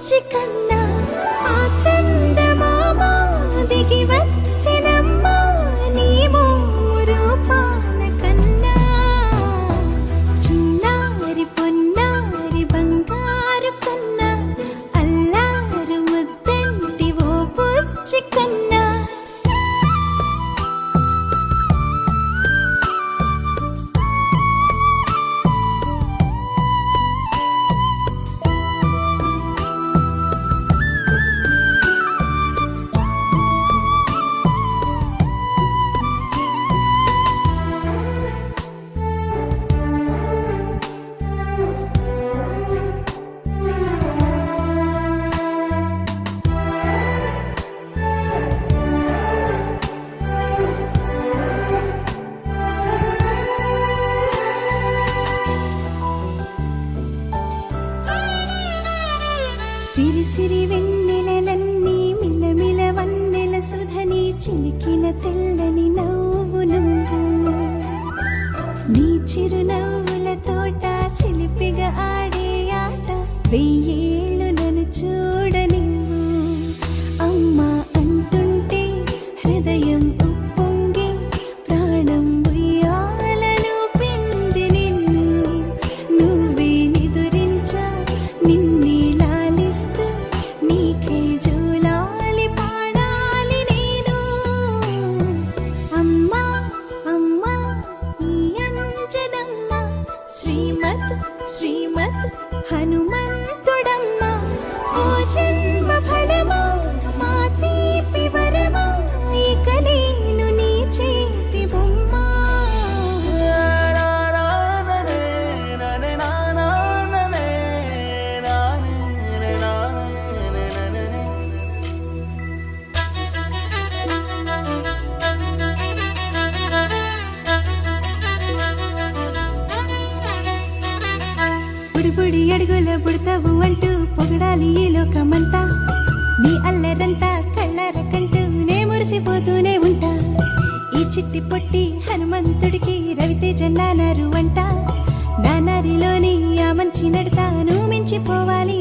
బుచ్చి కన్నా ఆ చందమామ దిగి వచ్చినమ్మా నీ రూపాన కన్నా చిన్నారి పొన్నారి బంగారు కన్నా అల్లారు ముద్దంటి ఓ బుచ్చి కన్నా సిరి సిరి వెన్నెలలన్నీ మిలమిల వన్నెల సుధని చిలికిన తెల్లని నవ్వు నువ్వు నీ చిరునవ్వుల తోట చిలిపిగా ఆడే ఆట వెయ్యేళ్ళు నన్ను చూడనివ్వు అమ్మా అంటుంటే హృదయం ఉప్పొంగి ప్రాణం ఉయ్యాలలో పిండి నిన్ను నువ్వే నిదురించా నిన్నే నీకే జోలాలి పాడాలి నేను అమ్మా అమ్మా ఈ అంజనమ్మ శ్రీమత్ శ్రీమత్ హనుమంతుడమ్మ ఓ జన్మ ఫలమా మా తీపి వరమా ఇక నేను నీ చేతి బొమ్మ బుడి అడుగుల బుడతావు అంటూ పొగడాలి ఈ లోకమంతా నీ అల్లరంతా కళ్ళరకంటూ నే మురిసిపోతూనే ఉంటా ఈ చిట్టి పొట్టి హనుమంతుడికి రవితేజ నానారు అంట నానారిలోని ఆ మంచి నడతా నువ్వు మించిపోవాలి